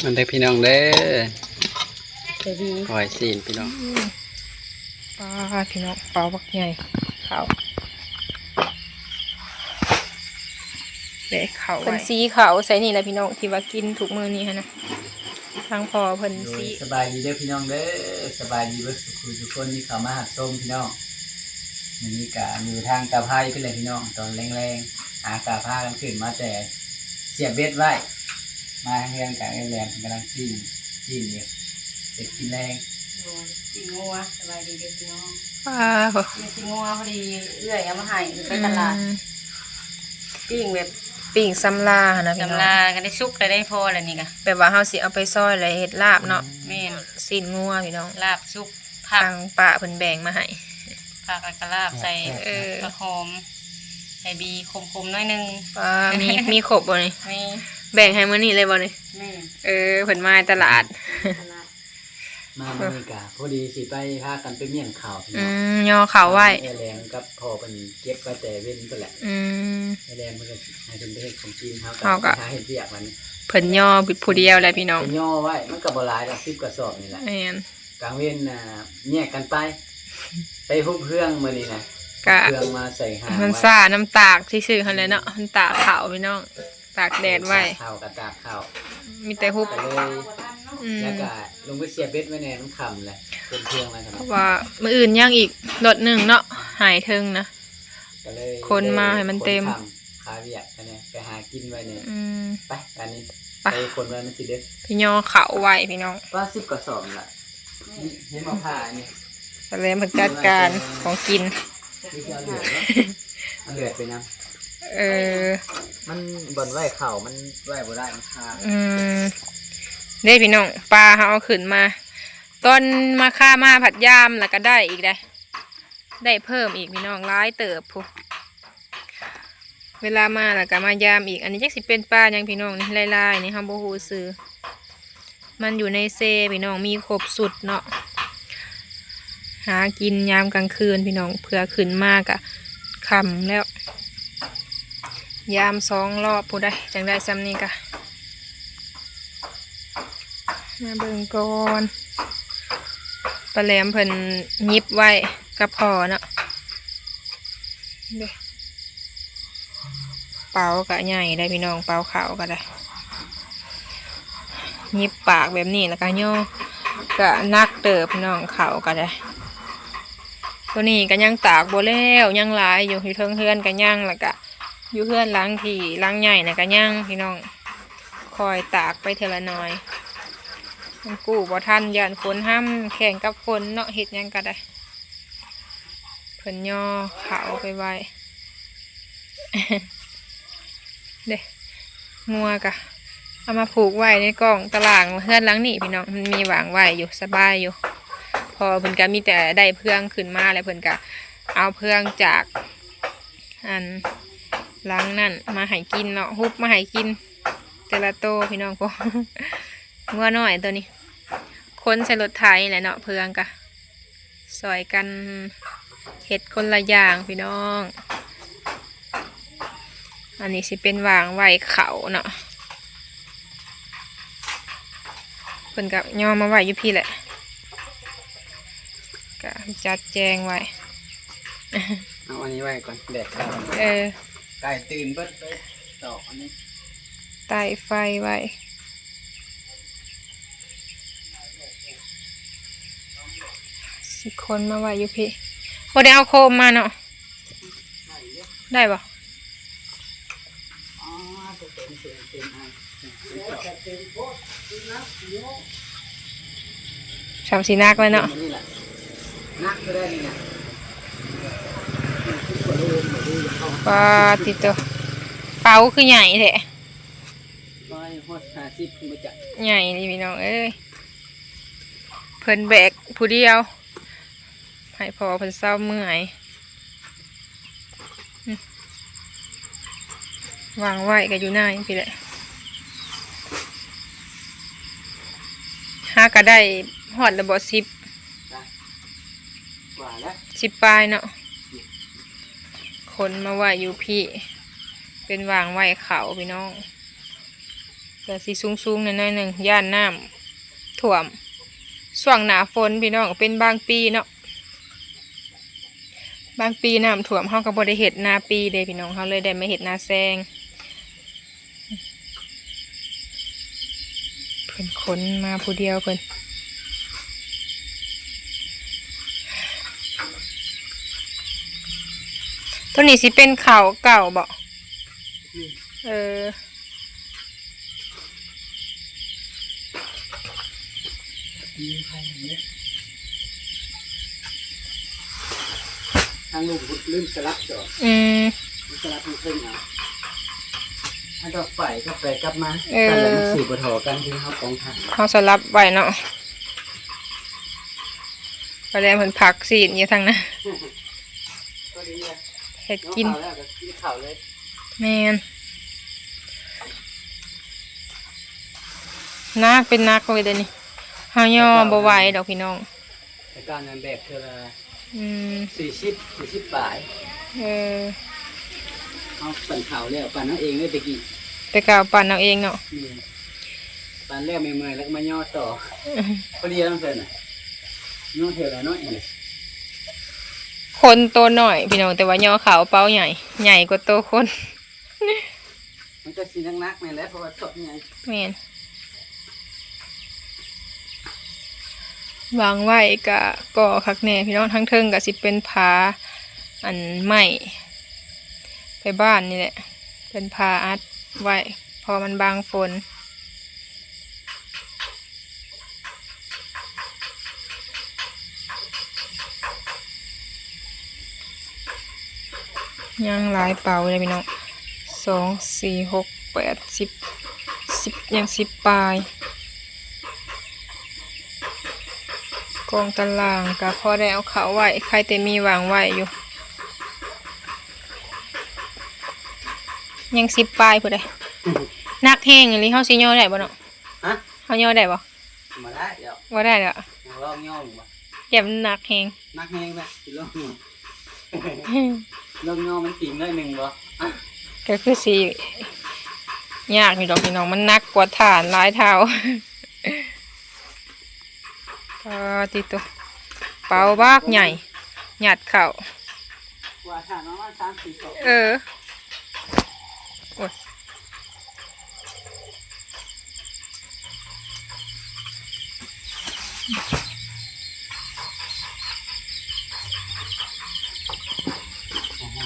มันได้พี่น้องเด้อจะดีหอยซีนพี่น้องปลาพี่น้องปลาบักใหญ่ขาวเด็กเขาเพิ่นซีเขาใส่นี่แหละพี่น้องที่ว่ากินทุกมื้อนี้ฮะนะทางพอเพิ่นซีสบายดีเด้อพี่น้องเด้อสบายดีเบิดทุกคนที่เข้ามาหักส้มพี่น้องมันมีกะอยู่ทางกะพายขึ้นเลยพี่น้องตอนแรงๆหากะพากันขึ้นมาแต่เสียบเบ็ดไว้มาเฮือนกะแรงกำลังจิ้มอยู่เป็ดกินแรงกินงัวสบายดีเด็กน้องปลาบ่ กินงัวพอดีเอื้อยเอามาให้ไปตลาดปิ้งแบบ ปิ้งซ้ำลาหั่นนะพี่น้อง กำลาก็ได้ซุกได้พอแล้วนี่ก็แบบว่าเฮาสิเอาไปซอยแล้วเฮ็ดลาบเนาะ แม่น ซีนงัวพี่น้อง ลาบซุกผัก ทางป้าเพิ่นแบ่งมาให้ ผักแล้วก็ลาบใส่กระหอมใส่บีคมๆหน่อยนึงปลามีครบบ่นี่ มี แบ่งให้มื้อนี้เลยบ่นี่ แม่น เพิ่นมาตลาด ตลาด มาเมื่อนี้กะพอดีสิไปพากันไปเมี่ยงข่าวพี่น้อง ย่อเขาไว้ แรงกับพ่อเป็นเก็บไปแต่เว้นก็แหละแรงมันก็ให้เป็นประเทศของจีนเขาก็หาเห็ดเบียกมัน เพิ่นย่อผู้เดียวแหละพี่น้อง ย่อไว้มันก็บ่หลายดอก10กระสอบนี่แหละ แม่น กลางเว้นแยกกันไปฮุบเครื่องมื้อนี้นะเครื่องมาใส่หาง มันซ่าน้ำตากซื่อๆหั่นแหละเนาะน้ำตากขาวพี่น้องตากแดดไว้ ข้าวกับตากข้าว มีแต่ฮุบ ไปเลยแล้วก็ลงไปเสียบเบ็ดไว้แน่มันค่ำแหละเป็นเครื่องอะไรกัน เพราะว่ามื้ออื่นย่างอีกรถหนึ่งเนาะหายเทิงนะ ก็เลย คนมาให้มันเต็ม ขายเบียกกันเนี่ยไปหากินไว้เนี่ยไปอันนี้ ไป คนไว้มันสิเด็ด พี่ย่อเขาไว้พี่น้อง ว่า10กระสอบล่ะเห็นมาผ่านี่ ก็เลยมาจัดการของกิน นี่คือเอาเหลือเนาะเอาเหลือไปนะมันบนไหวเข่ามันไหวบ่ได้มันคาได้พี่น้องปลาเขาเอาขึ้นมาตอนมาฆ่ามาผัดยามแล้วก็ได้อีกได้เพิ่มอีกพี่น้องร้ายเติบพูเวลามาแล้วก็มายามอีกอันนี้จักสิเป็นปลายังพี่น้องนี่ลายๆนี่ฮัมโบฮูซื้อมันอยู่ในเซพี่น้องมีครบสุดเนาะหากินยามกลางคืนพี่น้องเพื่อขึ้นมากอะค่ำแล้วยาม2 รอบผู้ได้จังได้ซ้ำนี่กะมาเบิ่งก่อนปลาแหลมเพิ่นยิบไว้กับพอเนาะเด้เป่ากะใหญ่ได้พี่น้องเป่าขาวก็ได้ยิบปากแบบนี้แล้วก็ย่อกะนักเติบพี่น้องเขาก็ได้ตัวนี้ก็ยังตากโบแล้วยังหลายอยู่ที่เทิงเฮือนก็ยังแล้วก็อยู่เฮือนล้างที่ล้างใหญ่นะก็ยังพี่น้องคอยตากไปเทละน้อยมันกู้บ่ทันย่านฝนห้ำแข่งกับฝนเนาะเฮ็ดยังก็ได้เพิ่นย่อเขาไปไว้ เด้งัวกะเอามาผูกไว้ในกล่องตารางเฮือนหลังนี่พี่น้องมันมีวางไว้อยู่สบายอยู่พอเพิ่นก็มีแต่ได้เพื่องขึ้นมาแล้วเพิ่นก็เอาเพื่องจากอันหลังนั่นมาให้กินเนาะฮุบมาให้กินแต่ละโตพี่น้องพวกงัวน้อยตัวนี้คนใส่รถไถแหละเนาะเพื่องกะซอยกันเห็ดคนละอย่างพี่น้องอันนี้สิเป็นวางไว้เขาเนาะเพิ่นกับย่อมาไว้อยู่พี่แหละก็จัดแจงไว้ เอาอันนี้ไว้ก่อนแดดเข้าไก่ตื่นเบิดไปดอกอันนี้ไต่ไฟไว้สิคนมาไว้อยู่พี่พอได้เอาโคมมาเนาะได้ปะชาวสีนักเลยเนาะนักก็ได้นี่นะปลาติดตัวเป๋าคือใหญ่แท้150ขึ้นมาจากใหญ่นี่พี่น้องเอ้ยเพิ่นแบกผู้เดียวให้พอเพิ่นเศร้าเมื่อยวางไว้ก็อยู่หน้าพี่แหละห้าก็ได้หอดระบบ10 กว่าแล้ว10 ปลายเนาะคนมาไว้อยู่พี่เป็นวางไว้เขาพี่น้อง ก็สิสูงๆหน่อยๆหนึงย่านน้ำท่วมช่วงหน้าฝนพี่น้องเป็นบางปีเนาะบางปีน้ำท่วมเฮาก็บ่ได้เฮ็ดนาปีเด้พี่น้องเฮาเลยได้มาเฮ็ดนาแซงเพิ่นขนมาผู้เดียวเพิ่นตัวนี้สิเป็นข้าวเก่าบ่เออทางลูกลืมสลับจ่อสลับมันขึ้นเอาถ้าดอกไฟก็ไปกลับมาแต่ละมันสีบถอกันที่เขากองถ่าย เขาสลับไว้เนาะไปแล้วเพิ่นผักสีดอยู่ทางนั้นเฮ็ดกินแม่นนักเป็นนักเลยเดี๋ยวนี้เฮาย่อบ่ไหวดอกพี่น้องแต่การงานแบบเธอละ40บาทเอาปั่นข่าวแล้วปั่นเอาเองเลยตะกี้แต่กาวปั่นเอาเองเนาะปั่นแล้วเมื่อยๆแล้วก็มาย่อต่อพอดีแล้วเพิ่นน่ะย่อเท่าละน้อยนี่คนโตหน่อยพี่น้องแต่ว่าย่อขาวเป้าใหญ่ใหญ่กว่าโตคนมันก็สินักๆนี่แหละเพราะว่าตบใหญ่แม่นวางไว้ก็คักแน่พี่น้องทั้งเทิงก็สิเป็นผาอันไม้ไปบ้านนี่แหละเป็นผาอัดไว้พอมันบางฝนย่างหลายเป่าเลยพี่น้อง2 4 6 8 10ยัง10ปลายกองตารางก็พอได้เอาเขาไว้ใครแต่มีวางไว้อยู่ยัง10ปลายพุ่นเด้นักแห้งอย่างนี้เฮาสิย่อได้บ่เนาะฮะเฮาย่อได้บ่บ่ได้เดี๋ยวบ่ได้เด้อลองย่อบ่อย่ามันนักแห้งนักแห้งนะสิลองย่อลองย่อมันติ่งได้นึงบ่ก็คือสิยากนี่ดอกพี่น้องมันหนักกว่าฐานหลายเท่าติดตัวเป่าบากใหญ่หยัดเข่าว่าฐานประมาณ3-4ศอกโอ้ย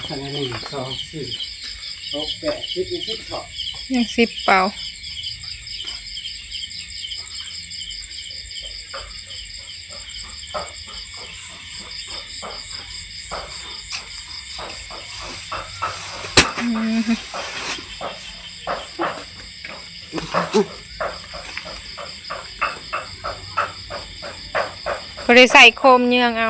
ขนาด1 2 4 6 8 10ศอกยัง10เป่าก็เลยใส่โคมเยืองเอา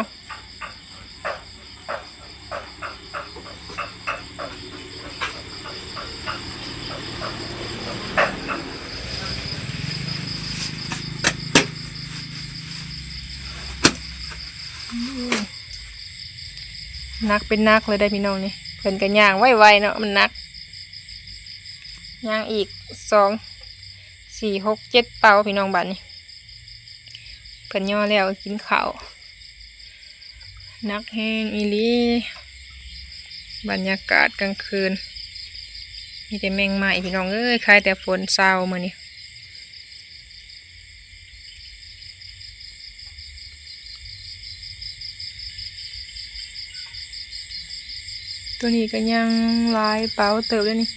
นักเป็นนักเลยได้พี่น้องนี่เพิ่นกันย่างไวๆเนาะมันนักย่างอีก2 4 6 7เป่าพี่น้องบ้านนี่เพิ่นย่อแล้วกินข้าวนักแห้งอีหลีบรรยากาศกลางคืนมีแต่แมงไม้พี่น้องเอ้ยใครแต่ฝนเศร้ามื้อนี้ตัวนี้ก็ยังลายเป๋าเติบเลยนี่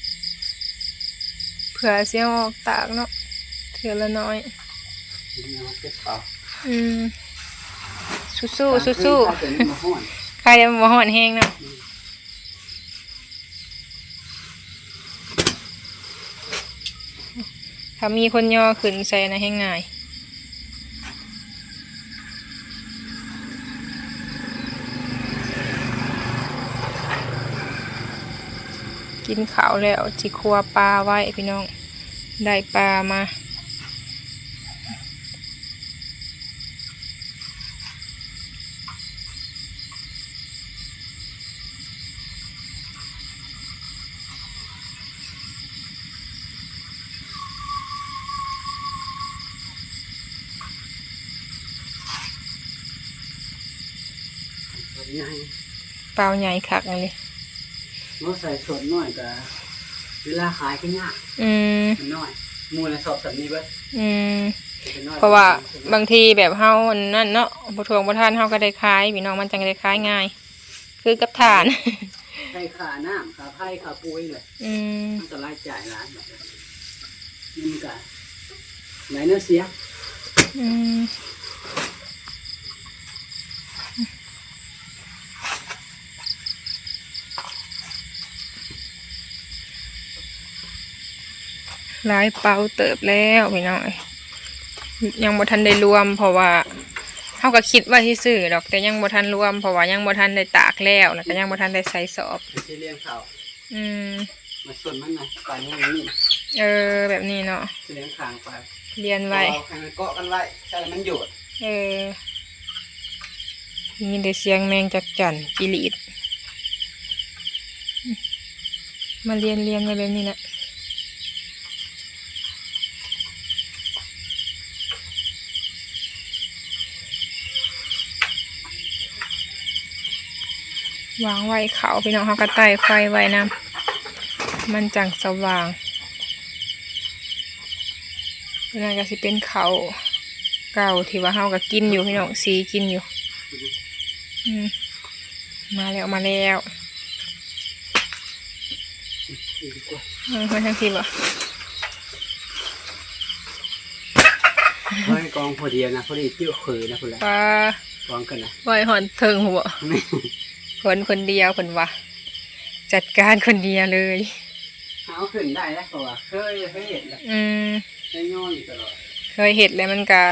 เผื่อเสียงออกตากเนาะเถื่อละน้อยสู้ใครจะมาห่อนแห้งเนาะถ้ามีคนย่อขึ้นใส่นะแห้งง่ายกินข้าวแล้วจิครัวปลาไว้พี่น้องได้ปลามา ใหญ่ เปล่าใหญ่คักเลย เมื่อใส่สดน้อยก็เวลาขายก็ยาก อืม มันน้อยมูลในสอบแบบนี้เบิด อืม เป็นน้อย เพราะว่าบางทีแบบเฮาอันนั่นเนาะบ่ทวงบ่ทานเฮาก็ได้ขายพี่น้องมันจังได้ขายง่าย คือกับทาน ใช้ขาน้ำขาไผ่ขาปุ้ยเลย อืม มันก็รายจ่ายร้านแบบนี้มันก็ไหลเนื้อเสีย อืมหลายเป่าเติบแล้วพี่น้องยังบ่ทันได้รวม เพราะว่าเฮาก็คิดว่าสิซื้อดอกแต่ยังบ่ทันรวมเพราะว่ายังบ่ทันได้ตากแล้วก็ยังบ่ทันได้ใส่สอบ ไม่ใช่เลี้ยงเขา อืม มาส่วนมันนะปลายอย่างนี้ แบบนี้เนาะ เลี้ยงขางไป เรียนไว้ เอาให้มันเกาะกันไว้ใช่มันหยุด มีแต่เสียงแมงจักจั่นจิลีดมาเรียนไว้แบบนี้แหละวางไว้เขาพี่น้องเขาก็ใต้ไฟไว้นะมันจังสว่างนั่นก็สิเป็นเขาเก่าที่ว่าเฮาก็กินอยู่พี่น้องสีกินอยู่มาแล้วมาทั้งทีบ่ ไว้กองพอดีนะพอดีเจี้ยวขือนะคุณละ ปลาก องกันนะ ไว้หอนเทิงหัวคนเดียวคนว่าจัดการคนเดียวเลย เอาขึ้นได้แล้วเพราะว่าเคยเห็นแล้วเคยย่ออยู่ตลอด เคยเห็ดแล้วมันก็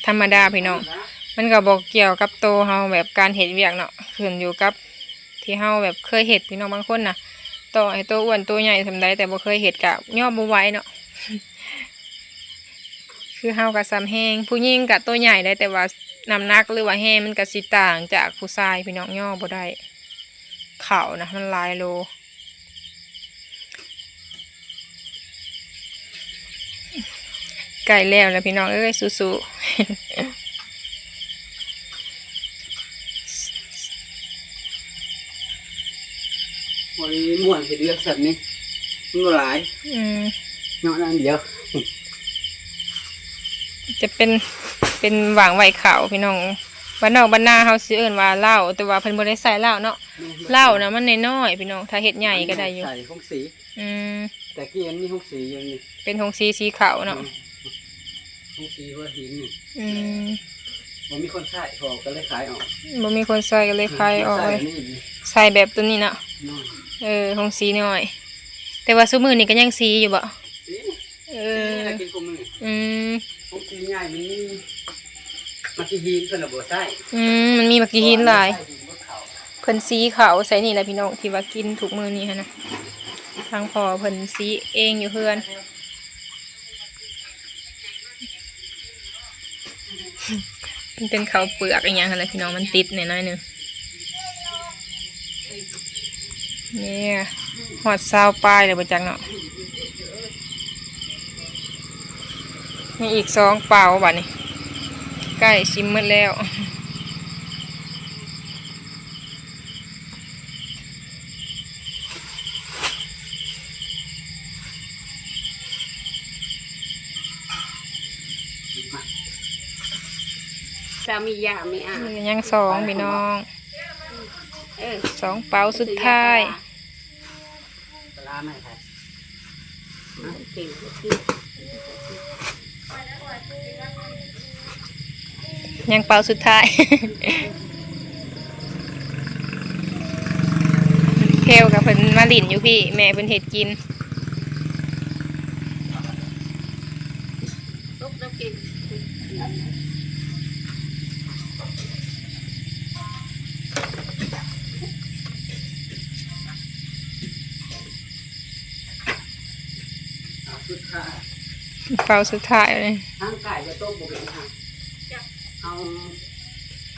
ธรรมดาพี่น้องมันก็บอกเกี่ยวกับโตเฮาแบบการเห็ดเวียกเนาะขึ้นอยู่กับที่เฮาแบบเคยเห็ดพี่น้องบางคนน่ะต่อให้ตัวอ้วนตัวใหญ่ทำได้แต่บ่เคยเห็ดกะย่อบ่ไหวเนาะ คือเฮากับซ้ำแห้งผู้หญิงกับตัวใหญ่ได้แต่ว่าน้ำหนักหรือว่าแห้งมันก็สิต่างจากผู้ชายพี่น้องย่อบ่ได้เข่านะมันหลายโลไก่แล้วพี่น้องเอ้ยสู้วันนี้ม่วนเห็ดเลือกสัตว์นี่มันหลายเนาะนั่นเดียว จะเป็นหวางไหวขาวพี่น้องบ้านนอกบ้านนาเฮาสิเอิ้นว่าเหล้าแต่ว่าเพิ่นบ่ได้ใส่เหล้าเนาะเหล้านะมันน้อยๆพี่น้องถ้าเฮ็ดใหญ่ก็ได้อยู่ ใส่หงสี แต่กี้อันนี้หงสีอย่างนี้ เป็นหงสีขาวเนาะ หงสีหัวหินนี่ มันมีคนใช้พอก็เลยขายออก บ่มีคนใส่ก็เลยขายออกเลย นี่ ใส่แบบตัวนี้เนาะ น้อย หงสีน้อย แต่ว่าซุมื้อนี้ก็ยังสีอยู่บ่ สีนี่กินกุมมือหงสีใหญ่มันมีมักกี้หินเพิ่นระบบใส่ มันมีมักกี้หินหลายเพิ่นสีขาวใส่นี่แหละพี่น้องที่ว่ากินทุกมื้อนี้หั่นนะทางพ่อเพิ่นสีเองอยู่เฮือนมันเป็นข้าวเปลือกอีหยังหั่นแหละพี่น้องมันติดหน่อยๆนึงนี่ฮอด20ปลายแล้วบ่จักเนาะมีอีก2เป่าบัดนี้ใกล้ชิมหมดแล้วจะมียามียัง2พี่น้อง2เป่าสุดท้าย ปลาไม่ใช่ยังเป่าสุดท้าย เพลกับเพิ่นมาหลินอยู่พี่แม่เพิ่นเฮ็ดกินเป่าสุดท้ายเลย ทางไก่จะต้มบุกค่ะเอา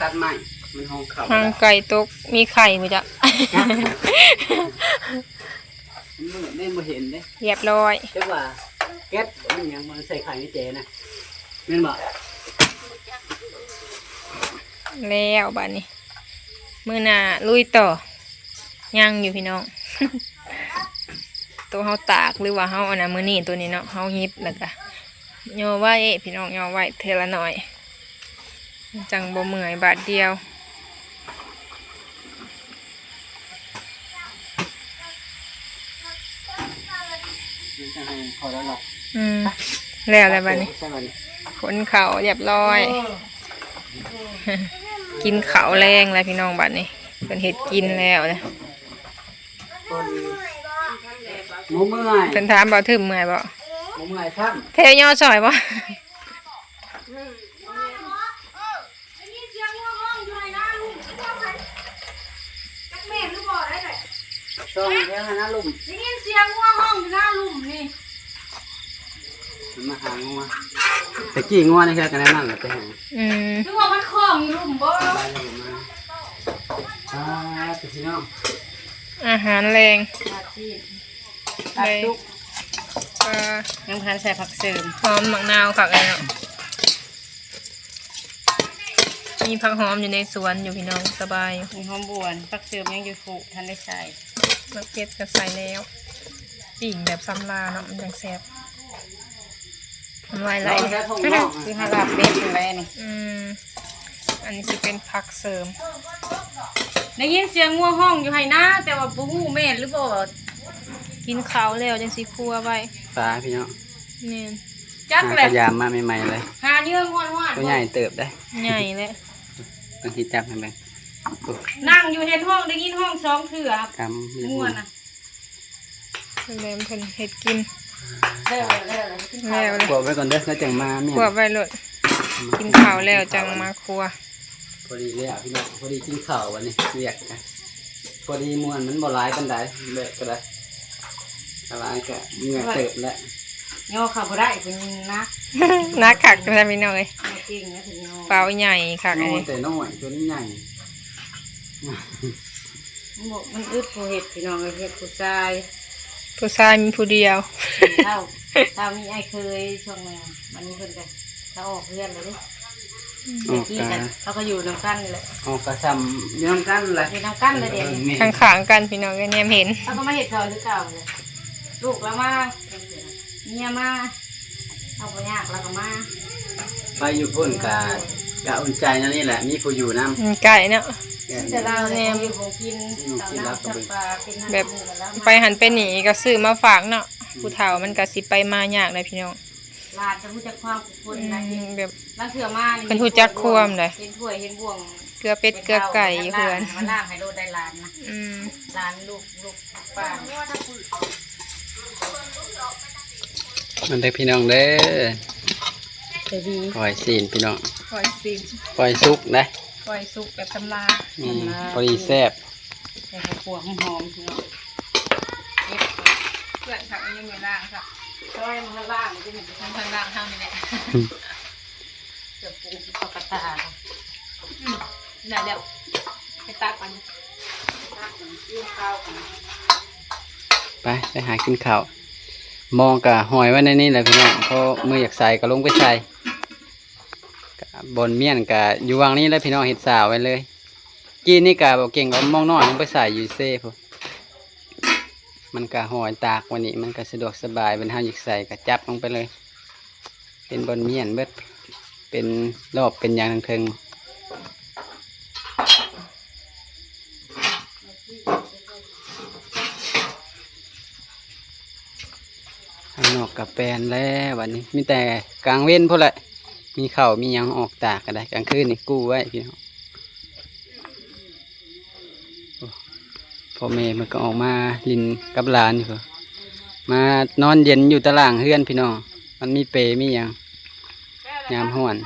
ตัดใหม่มันห้องเขา ทางไก่ตกมีไข่บ่จ๊ะ มันไม่มาเห็นเด้ เรียบร้อย แต่ว่าแก๊สมันยังมันใส่ไข่ในเจนะแม่นบอก แล้วบัดนี้ มื้อหน้าลุยต่อย่างอยู่พี่น้อง ตัวเฮาตากหรือว่าเฮาอันน่ะมื้อนี้ตัวนี้เนาะเฮาฮิบแล้วก็ย่อไว้พี่น้องย่อไว้เทอละหน่อยจังบ่เมื่อยบาดเดียว พอแล้วหรอก แล้วอะไรบ้านี้ ใช่ไหม ขนเขาเรียบร้อย กินเขาวแรงแล้วพี่น้องบ้านนี้เป็นเห็ดกินแล้วนะ หมูเมื่อย เป็นถามบ่ถึมเมื่อยบ่ หมูเมื่อยซ้ เทย่อซอยบ่ ำช่องแค่หน้าลุ่ม ได้ยินเสียงงัวห้องอยู่หน้าลุ่มนี่ มาหางัวแต่กี้งัวนี่แค่กันนั่นแหละแต่หา นึกว่ามันคล้องอยู่ลุ่มบ่ ไปเลยมาพี่น้อง อาหารแรง ตัดสิ เลย ยังพันใส่ผักเสริม หอมมะนาวค่ะเลยเนาะมีผักหอมอยู่ในสวนอยู่พี่น้องสบาย มีหอมบวนผักเสริมยังอยู่ผูทันได้ใส่ มะเขือก็ใส่แล้วปิ่งแบบซ้ำลาเนาะมันยังแซ่บทำลายไหล คือฮาลาบเป็ดอยู่แล้วนี่ อันนี้สิเป็นผักเสริม ได้ยินเสียงงัวห้องอยู่ให้หน้าแต่ว่าบ่ฮู้แม่นหรือบ่ กินข้าวแล้วจังสิครัวไว้ ปลาพี่น้อง แม่น จัก หา แหละ พยายามมาใหม่ๆเลย หาเยื่อห้อน ตัวใหญ่เติบได้ ใหญ่แล้ว บางทีจับให้แบง ๆนั่งอยู่เห็นห้องได้ยินห้อง2เทื่อ กำ งัวน่ะ เพิ่นเลยเพิ่นเฮ็ดกิน แล้ว แล้วเลย กดไว้ก่อนเด้อแล้วจังมาเมี่ย ครัวไว้โลดกินข้าวแล้วจังมาครัว พอดีเลยอ่ะพี่น้องพอดีกินข้าววันนี้เรียกกันพอดีมวนมันบ่ร้ายกันได้เลิกก็ได้อะไรก็เมื่อเติบแล้ว โยเข้าบ่ได้เพิ่นนะ นักคักจังซี่พี่น้องเอ้ย จริงนะเพิ่นโย เปล่าใหญ่คักอัน น้อย นี้ แต่น้อยตัวนี้ใหญ่ มันอึดผู้เฮ็ดพี่น้องเฮ็ดผู้ชาย ผู้ชายมีผู้เดียว ถ้ามีไอ้เคยช่วงนึงมันนี้เพิ่นก็เขาออกเพื่อนเลยดิ ออก ที่ กา กันเขาก็อยู่น้ำกันนี่แหละ ออกกระซำย้อมกันเลย อยู่น้ำกันเลยเดี๋ยวนี้ ข้างๆกันพี่น้องเอ้ยแนมเห็น เขาก็มาเห็ดเขาหรือเก่าเลยลูกแล้วมาเมียมาเอาไปยากแล้วก็มา ไปอยู่พุ่นกะอุ่นใจนั่นนี่แหละมีผู้อยู่น้ำ ไก่เนาะ แต่เราเนี่ยอยู่ของกินตามน้ำจับปลาเป็น แบบไปหันไปหนีก็ซื้อมาฝากเนาะผู้เฒ่ามันก็สิไปมายากเลยพี่น้อง ลาดจะรู้จักความกุศลนะ แบบ นั่นเถื่อมา เพิ่นรู้จักความเลย เห็นถ้วยเห็นบ่วง เกลือเป็ดเกลือไก่อยู่เพื่อน มาล่างให้โดได้ลานนะ อืม ลานลูกป้า มันได้พี่น้องเด้อ จะดี ปล่อยซีนพี่น้อง ปล่อยสิ ปล่อยซุกนะ ปล่อยสุกแบบตำลา พอดีแซ่บ แต่ข้าวคั่วหอมๆเนาะ เพื่อนเขายังไม่ล้างค่ะ ซอยมันล่างมันจะมี ทางล้างเท่านี้แหละ เกือบปูปกตา ได้แล้วไปตักมัน ไปหากินข้าวมองกะหอยไว้ในนี้แหละพี่น้องพอมืออยากใส่ก็ลงไปใส่กะบนเมี่ยนกะอยู่วางนี้แล้วพี่น้องเห็ดสาวไว้เลยกินนี่กะบอกเก่งก็มองน้อยลงไปใส่อยู่เซ่พอมันกะหอยตากวันนี้มันก็สะดวกสบายเป็นห้าอยากใส่กะจับลงไปเลย เป็นบนเมี่ยนเบิดเป็นรอบเป็นอย่างทั้งเทิงข้างนอกกับแปลนแล้ววันนี้มีแต่กลางเว้นพวกแหละมีเข่าวมีหยังออกตากก็ได้กลางคืนนี่กู้ไว้พี่น้องโอ้พ่อแม่มันก็ออกมาลินกับหลานอยู่เพิ่นมานอนเย็นอยู่ตารางเฮือนพี่น้องมันมีเปรมีหยังยามห้อน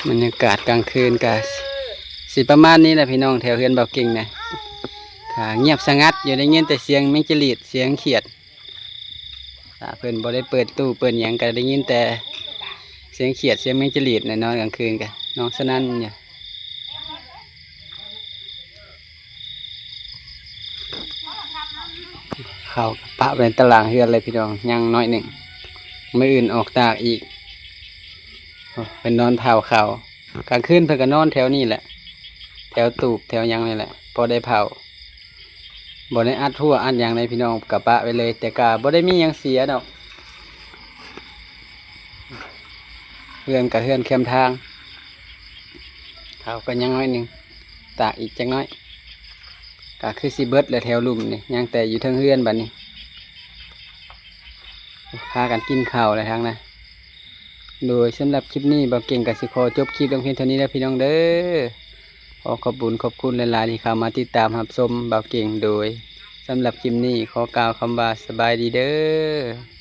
บรรยากาศกลางคืนก็สิประมาณนี้แหละพี่น้องแถวเฮือนเบาเก่งนะถ้าเงียบสงัดอยู่ได้ยินแต่เสียงแมงจลีดเสียงเขียดถ้าเพิ่นบ่ได้เปิดตู้เปิดหยังก็ได้ยินแต่เสียงเขียดเสียงแมงจลีดในนอนกลางคืนกันน้องสนั่นเนี่ยเข้าปะเป็นตารางเฮือนเลยพี่น้องยังน้อยหนึ่งมื้ออื่นออกตากอีก เป็นนอนเผาเขากลางคืนเพิ่นก็นอนแถวนี้แหละ แถวตูบแถวหยังนี่แหละพอได้เผาบ่ได้อัดทั่วอัดหยังในพี่น้องกะปะไปเลย แต่กะบ่ได้มีหยังเสียดอกเฮือนกับเฮือนแคมทางเขาก็ยังน้อยหนึ่งตากอีกจังน้อยก็คือสิเบิดแล้วแถวลุ่มนี่ยังแต่อยู่เทิงเฮือนบัดนี้พากันกินข้าวอะไรทั้งนะโดยสำหรับคลิปนี้บ่าวเก่งกับสิขอจบคลิปลงเพียงเท่านี้แล้วพี่น้องเด้อขอขอบคุณหลายๆที่เข้ามาติดตามรับชมบ่าวเก่งโดยสำหรับคลิปนี้ขอกล่าวคำว่าสบายดีเด้อ